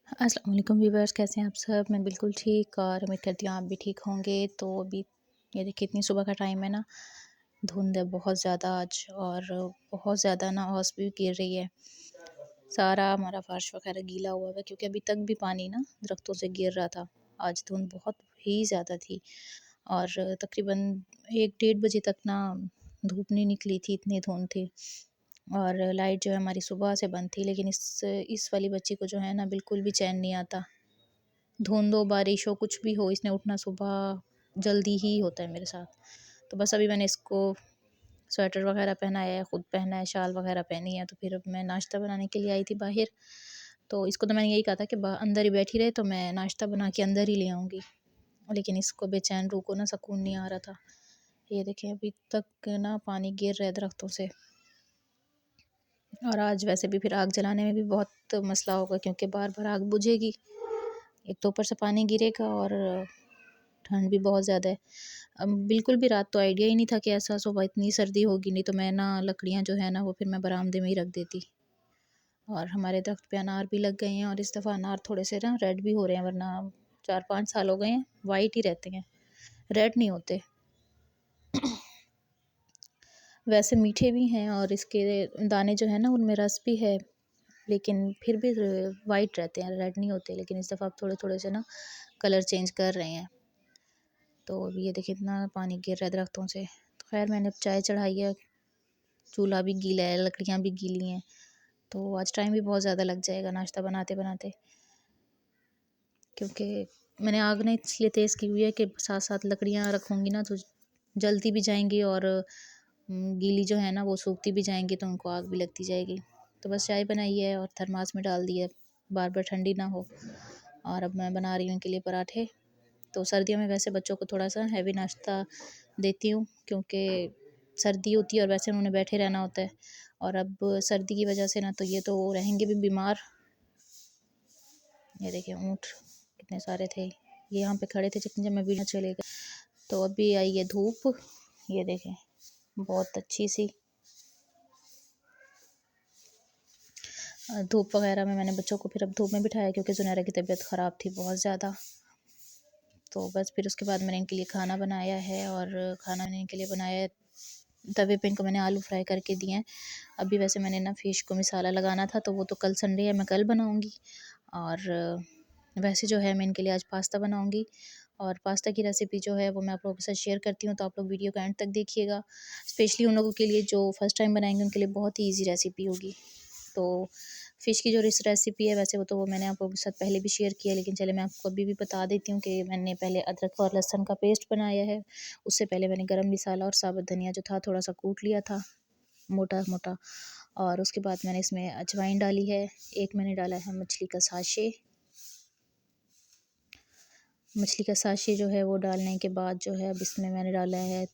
अस्सलाम वालेकुम व्यूवर्स, कैसे हैं आप सब। मैं बिल्कुल ठीक और उम्मीद करती हूँ आप भी ठीक होंगे। तो अभी ये देखिए इतनी सुबह का टाइम है ना, धुंध है बहुत ज़्यादा आज और बहुत ज़्यादा ना ओस भी गिर रही है। सारा हमारा फर्श वगैरह गीला हुआ है क्योंकि अभी तक भी पानी ना दरख्तों से गिर रहा था। आज धुंध बहुत ही ज़्यादा थी और तकरीबन 1 डेढ़ बजे तक ना धूप नहीं निकली थी, इतनी धुंध थी। और लाइट जो है हमारी सुबह से बंद थी, लेकिन इस वाली बच्ची को जो है ना बिल्कुल भी चैन नहीं आता। धुंध हो, बारिश हो, कुछ भी हो, इसने उठना सुबह जल्दी ही होता है मेरे साथ। तो बस अभी मैंने इसको स्वेटर वगैरह पहनाया है, खुद पहना है, शाल वगैरह पहनी है। तो फिर अब मैं नाश्ता बनाने के लिए आई थी बाहर। तो इसको तो मैंने यही कहा था कि अंदर ही बैठी रहे, तो मैं नाश्ता बना के अंदर ही ले आऊँगी। लेकिन इसको बेचैन रूह को ना सुकून नहीं आ रहा था। ये देखें अभी तक ना पानी गिर रहा है दरख्तों से। और आज वैसे भी फिर आग जलाने में भी बहुत मसला होगा क्योंकि बार-बार आग बुझेगी। एक तो ऊपर से पानी गिरेगा और ठंड भी बहुत ज़्यादा है। बिल्कुल भी रात तो आइडिया ही नहीं था कि ऐसा सुबह इतनी सर्दी होगी, नहीं तो मैं ना लकड़ियाँ जो है ना वो फिर मैं बरामदे में ही रख देती। और हमारे दरख्त पे अनार भी लग गए हैं और इस दफ़ा अनार थोड़े से ना रेड भी हो रहे हैं, वरना 4-5 साल हो गए हैं वाइट ही रहते हैं, रेड नहीं होते। वैसे मीठे भी हैं और इसके दाने जो है ना उनमें रस भी है, लेकिन फिर भी वाइट रहते हैं, रेड नहीं होते। लेकिन इस दफ़ा अब थोड़े-थोड़े से ना कलर चेंज कर रहे हैं। तो ये देखिए इतना पानी गिर रहा है दरख्तों से। तो खैर मैंने अब चाय चढ़ाई है, चूल्हा भी गीला है, लकड़ियाँ भी गीली हैं। तो आज टाइम भी बहुत ज़्यादा लग जाएगा नाश्ता बनाते-बनाते, क्योंकि मैंने आग ना इसलिए तेज़ की हुई है कि साथ-साथ लकड़ियाँ रखूँगी ना तो जलती भी जाएँगी और गीली जो है ना वो सूखती भी जाएँगी, तो उनको आग भी लगती जाएगी। तो बस चाय बनाई है और थर्मास में डाल दी है, बार-बार ठंडी ना हो। और अब मैं बना रही हूँ इनके लिए पराठे। तो सर्दियों में वैसे बच्चों को थोड़ा-सा हेवी नाश्ता देती हूँ क्योंकि सर्दी होती है और वैसे उन्होंने बैठे रहना होता है। और अब सर्दी की वजह से ना तो ये तो रहेंगे भी बीमार। ये देखिए ऊँट कितने सारे थे, ये यहाँ पे खड़े थे जब मैं वीडियो चले गए। तो अभी आई है धूप, ये देखें बहुत अच्छी सी धूप वगैरह में मैंने बच्चों को फिर अब धूप में बिठाया क्योंकि ज़ुनैरा की तबीयत ख़राब थी बहुत ज़्यादा। तो बस फिर उसके बाद मैंने इनके लिए खाना बनाया है और खाना मैंने इनके लिए बनाया है, तवे पे इनको मैंने आलू फ्राई करके दिए हैं। अभी वैसे मैंने ना फ़िश को मसाला लगाना था, तो वो तो कल संडे है, मैं कल बनाऊँगी। और वैसे जो है मैं इनके लिए आज पास्ता बनाऊँगी और पास्ता की रेसिपी जो है वो मैं आप लोगों के साथ शेयर करती हूँ, तो आप लोग वीडियो को एंड तक देखिएगा। स्पेशली उन लोगों के लिए जो फर्स्ट टाइम बनाएंगे, उनके लिए बहुत ही ईजी रेसिपी होगी। तो फ़िश की जो रेसिपी है वैसे वो मैंने आप लोगों के साथ पहले भी शेयर किया, लेकिन चले मैं आपको अभी भी बता देती हूँ कि मैंने पहले अदरक और लहसुन का पेस्ट बनाया है। उससे पहले मैंने गरम मसाला और साबुत धनिया जो था थोड़ा सा कूट लिया था मोटा-मोटा। और उसके बाद मैंने इसमें अजवाइन डाली है, एक मैंने डाला है मछली का साशे। मछली का साशे जो है वो डालने के बाद जो है अब इसमें मैंने डाला है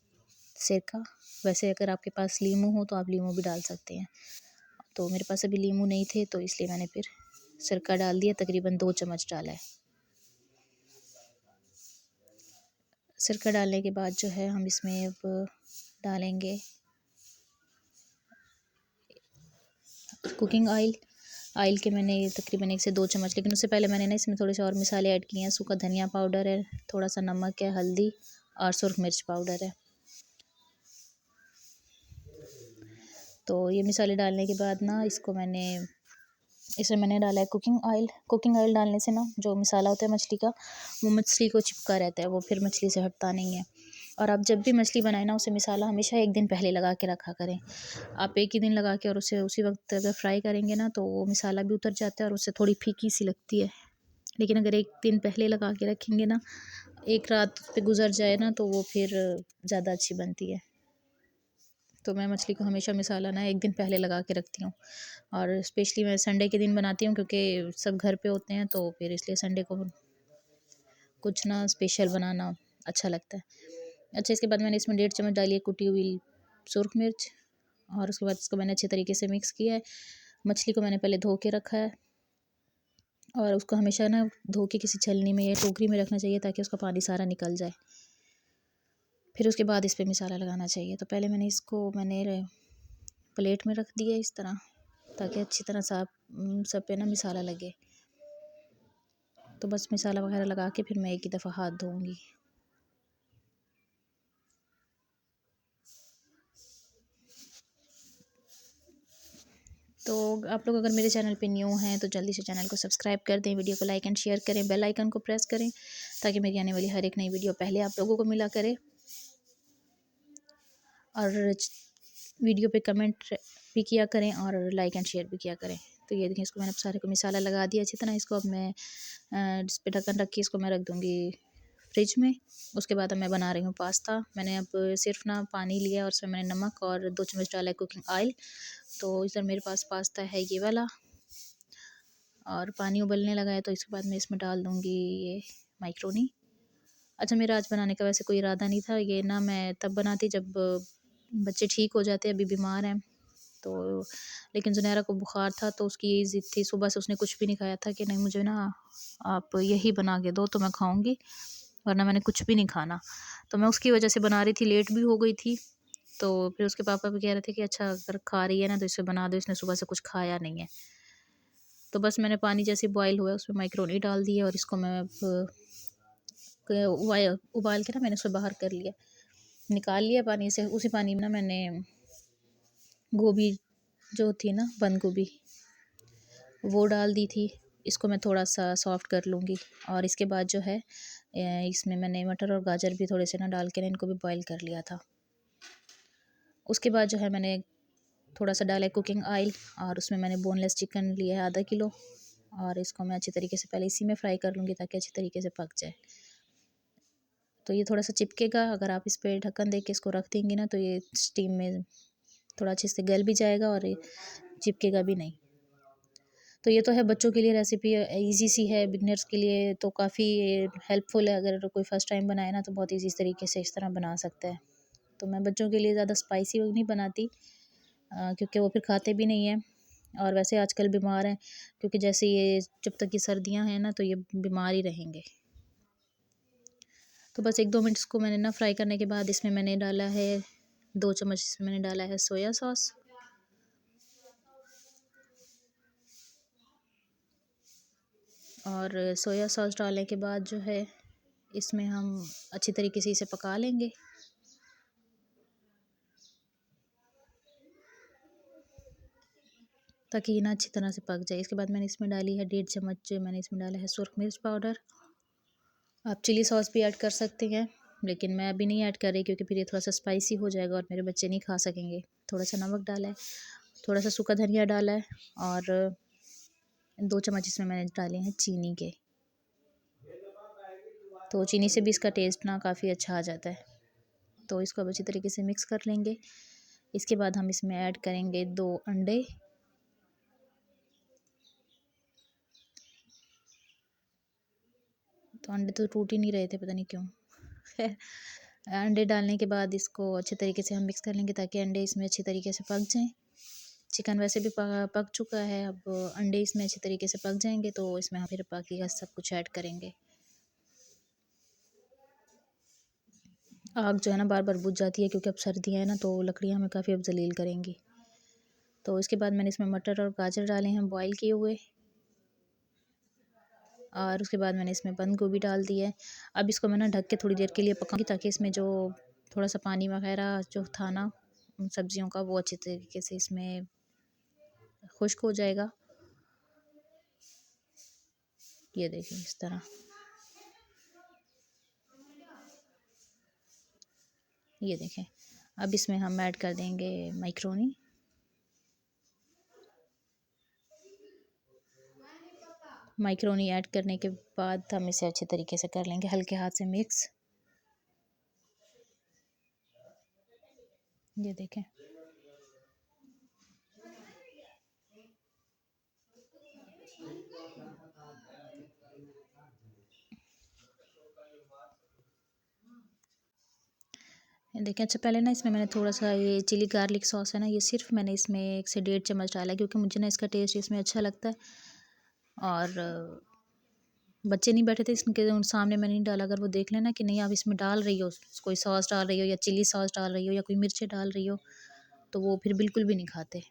सिरका। वैसे अगर आपके पास लीमू हो तो आप लीमू भी डाल सकते हैं, तो मेरे पास अभी लीमू नहीं थे तो इसलिए मैंने फिर सिरका डाल दिया, तकरीबन 2 चम्मच डाला है। सिरका डालने के बाद जो है हम इसमें अब डालेंगे कुकिंग ऑयल। ऑयल के मैंने तकरीबन 1 से 2 चम्मच, लेकिन उससे पहले मैंने ना इसमें थोड़े से और मसाले ऐड किए हैं। सूखा धनिया पाउडर है, थोड़ा सा नमक है, हल्दी और सुरख मिर्च पाउडर है। तो ये मसाले डालने के बाद ना इसमें मैंने डाला है कुकिंग ऑयल। कुकिंग ऑयल डालने से ना जो मसाला होता है मछली का, वो मछली को चिपका रहता है, वो फिर मछली से हटता नहीं है। और आप जब भी मछली बनाए ना उसे मसाला हमेशा 1 दिन पहले लगा के रखा करें। आप 1 ही दिन लगा के और उसे उसी वक्त अगर फ्राई करेंगे ना तो वो मसाला भी उतर जाता है और उससे थोड़ी फीकी सी लगती है। लेकिन अगर 1 दिन पहले लगा के रखेंगे ना, एक रात पे गुजर जाए ना तो वो फिर ज़्यादा अच्छी बनती है। तो मैं मछली को हमेशा मसाला ना 1 दिन पहले लगा के रखती हूँ। और स्पेशली मैं संडे के दिन बनाती हूँ क्योंकि सब घर पे होते हैं, तो फिर इसलिए संडे को कुछ ना स्पेशल बनाना अच्छा लगता है। अच्छा, इसके बाद मैंने इसमें 1.5 चम्मच डाली है कुटी हुई सुरख मिर्च और उसके बाद इसको मैंने अच्छे तरीके से मिक्स किया है। मछली को मैंने पहले धो के रखा है और उसको हमेशा ना धो के किसी छलनी में या टोकरी में रखना चाहिए ताकि उसका पानी सारा निकल जाए। फिर उसके बाद इस पे मसाला लगाना चाहिए। तो पहले मैंने प्लेट में रख दिया इस तरह, ताकि अच्छी तरह सब पे ना मसाला लगे। तो बस मसाला वगैरह लगा के फिर मैं एक ही दफ़ा हाथ धोऊँगी। तो आप लोग अगर मेरे चैनल पे न्यू हैं तो जल्दी से चैनल को सब्सक्राइब कर दें, वीडियो को लाइक एंड शेयर करें, बेल आइकन को प्रेस करें ताकि मेरी आने वाली हर एक नई वीडियो पहले आप लोगों को मिला करे। और वीडियो पे कमेंट भी किया करें और लाइक एंड शेयर भी किया करें। तो ये देखें, इसको मैंने सारे को मसाला लगा दिया अच्छी तरह। इसको अब मैं जिस पे ढक्कन रखी इसको मैं रख दूँगी फ्रिज में। उसके बाद अब मैं बना रही हूँ पास्ता। मैंने अब सिर्फ ना पानी लिया और उसमें मैंने नमक और 2 चम्मच डाला है कुकिंग ऑयल। तो इधर मेरे पास पास्ता है ये वाला, और पानी उबलने लगा है तो इसके बाद मैं इसमें डाल दूँगी ये मैक्रोनी। अच्छा, मेरा आज बनाने का वैसे कोई इरादा नहीं था, ये ना मैं तब बनाती जब बच्चे ठीक हो जाते, अभी बीमार हैं तो। लेकिन ज़ुनैरा को बुखार था तो उसकी यही ज़िद थी, सुबह से उसने कुछ भी नहीं खाया था कि नहीं मुझे ना आप यही बना के दो तो मैं खाऊंगी, वरना मैंने कुछ भी नहीं खाना। तो मैं उसकी वजह से बना रही थी, लेट भी हो गई थी। तो फिर उसके पापा भी कह रहे थे कि अच्छा अगर खा रही है ना तो इसे बना दो, इसने सुबह से कुछ खाया नहीं है। तो बस मैंने पानी जैसे बॉयल हुआ उसमें मैक्रोनी डाल दी है और इसको मैं उबाल के ना मैंने उसको बाहर कर लिया, निकाल लिया पानी से। उसी पानी में ना मैंने गोभी जो थी ना, बंद गोभी, वो डाल दी थी। इसको मैं थोड़ा सा सॉफ्ट कर लूँगी। और इसके बाद जो है इसमें मैंने मटर और गाजर भी थोड़े से ना डाल के ना इनको भी बॉईल कर लिया था। उसके बाद जो है मैंने थोड़ा सा डाला है कुकिंग ऑयल, और उसमें मैंने बोनलेस चिकन लिया है आधा किलो, और इसको मैं अच्छी तरीके से पहले इसी में फ्राई कर लूँगी ताकि अच्छी तरीके से पक जाए। तो ये थोड़ा सा चिपकेगा, अगर आप इस पर ढक्कन दे के इसको रख देंगी ना तो ये स्टीम में थोड़ा अच्छे से गल भी जाएगा और ये चिपकेगा भी नहीं। तो ये तो है बच्चों के लिए रेसिपी, इजी सी है, बिगनर्स के लिए तो काफ़ी हेल्पफुल है। अगर कोई फ़र्स्ट टाइम बनाए ना तो बहुत इजी तरीके से इस तरह बना सकता है। तो मैं बच्चों के लिए ज़्यादा स्पाइसी नहीं बनाती क्योंकि वो फिर खाते भी नहीं हैं, और वैसे आजकल बीमार हैं क्योंकि जैसे ये जब तक ये सर्दियाँ हैं ना तो ये बीमार ही रहेंगे। तो बस 1-2 मिनट इसको मैंने ना फ्राई करने के बाद इसमें मैंने डाला है 2 चम्मच, इसमें मैंने डाला है सोया सॉस। और सोया सॉस डालने के बाद जो है इसमें हम अच्छी तरीके से इसे पका लेंगे। ताकि ये ना अच्छी तरह से पक जाए। इसके बाद मैंने इसमें डाली है 1.5 चम्मच, मैंने इसमें डाला है सुरख मिर्च पाउडर। आप चिली सॉस भी ऐड कर सकते हैं, लेकिन मैं अभी नहीं ऐड कर रही क्योंकि फिर ये थोड़ा सा स्पाइसी हो जाएगा और मेरे बच्चे नहीं खा सकेंगे। थोड़ा सा नमक डाला है, थोड़ा सा सूखा धनिया डाला है, और 2 चम्मच इसमें मैंने डाले हैं चीनी के। तो चीनी से भी इसका टेस्ट ना काफ़ी अच्छा आ जाता है। तो इसको अब अच्छी तरीके से मिक्स कर लेंगे। इसके बाद हम इसमें ऐड करेंगे 2 अंडे। तो अंडे तो टूट ही नहीं रहे थे, पता नहीं क्यों। खैर, अंडे डालने के बाद इसको अच्छे तरीके से हम मिक्स कर लेंगे ताकि अंडे इसमें अच्छी तरीके से पक जाएं। चिकन वैसे भी पक चुका है, अब अंडे इसमें अच्छे तरीके से पक जाएंगे तो इसमें हम फिर बाकी का सब कुछ ऐड करेंगे। आग जो है ना बार बार बुझ जाती है क्योंकि अब सर्दियाँ हैं ना तो लकड़ियाँ हमें काफ़ी अब जलील करेंगी। तो इसके बाद मैंने इसमें मटर और गाजर डाले हैं बॉईल किए हुए, और उसके बाद मैंने इसमें बंद गोभी डाल दी है। अब इसको मैं ना ढक के थोड़ी देर के लिए पकाऊंगी ताकि इसमें जो थोड़ा सा पानी वगैरह जो था ना सब्जियों का वो अच्छी तरीके से इसमें खुश्क हो जाएगा। ये देखिए इस तरह। ये देखें, अब इसमें हम ऐड कर देंगे मैक्रोनी। मैक्रोनी ऐड करने के बाद हम इसे अच्छे तरीके से कर लेंगे हल्के हाथ से मिक्स। ये देखें, देखिए अच्छा पहले ना इसमें मैंने थोड़ा सा ये चिली गार्लिक सॉस है ना, ये सिर्फ मैंने इसमें 1 से 1.5 चम्मच डाला है क्योंकि मुझे ना इसका टेस्ट इसमें अच्छा लगता है। और बच्चे नहीं बैठे थे इसके उन सामने, मैंने नहीं डाला। अगर वो देख लेना कि नहीं आप इसमें डाल रही हो, कोई सॉस डाल रही हो या चिली सॉस डाल रही हो या कोई मिर्चें डाल रही हो, तो वो फिर बिल्कुल भी नहीं खाते।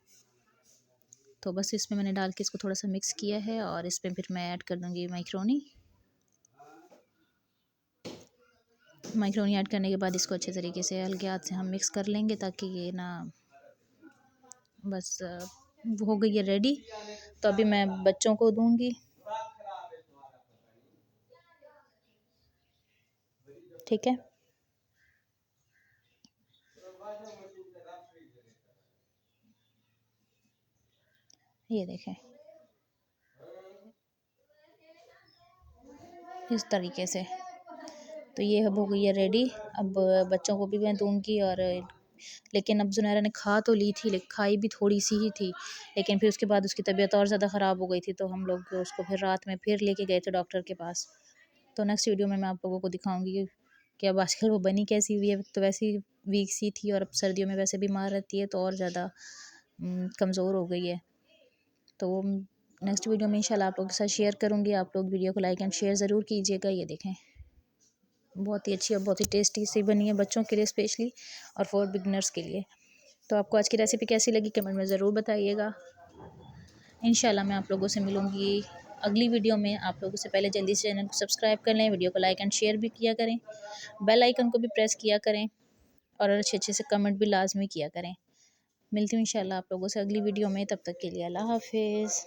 तो बस इसमें मैंने डाल के इसको थोड़ा सा मिक्स किया है और इसमें फिर मैं ऐड कर दूँगी मैक्रोनी। मैक्रोनी ऐड करने के बाद इसको अच्छे तरीके से हल्के हाथ से हम मिक्स कर लेंगे, ताकि ये ना बस हो गई है रेडी। तो अभी मैं बच्चों को दूंगी। ठीक है, ये देखें इस तरीके से। तो ये अब हो गई है रेडी। अब बच्चों को भी मैं दूंगी। और लेकिन अब जुनैरा ने खा तो ली थी, लेकिन खाई भी थोड़ी सी ही थी। लेकिन फिर उसके बाद उसकी तबीयत और ज़्यादा ख़राब हो गई थी, तो हम लोग उसको फिर रात में फिर लेके गए थे डॉक्टर के पास। तो नेक्स्ट वीडियो में मैं आप लोगों को दिखाऊंगी कि अब आजकल वो बनी कैसी हुई है। तो वैसे ही वीक सी थी, और अब सर्दियों में वैसे बीमार रहती है, तो और ज़्यादा कमज़ोर हो गई है। तो नेक्स्ट वीडियो में इंशाल्लाह आप लोगों के साथ शेयर करूँगी। आप लोग वीडियो को लाइक एंड शेयर ज़रूर कीजिएगा। ये देखें, बहुत ही अच्छी और बहुत ही टेस्टी सी बनी है बच्चों के लिए स्पेशली, और फॉर बिगनर्स के लिए। तो आपको आज की रेसिपी कैसी लगी कमेंट में ज़रूर बताइएगा। इंशाल्लाह मैं आप लोगों से मिलूँगी अगली वीडियो में। आप लोगों से पहले जल्दी से चैनल को सब्सक्राइब कर लें, वीडियो को लाइक एंड शेयर भी किया करें, बेल आइकन को भी प्रेस किया करें, और अच्छे अच्छे से कमेंट भी लाजमी किया करें। मिलती हूँ इंशाल्लाह आप लोगों से अगली वीडियो में। तब तक के लिए अल्लाह हाफिज़।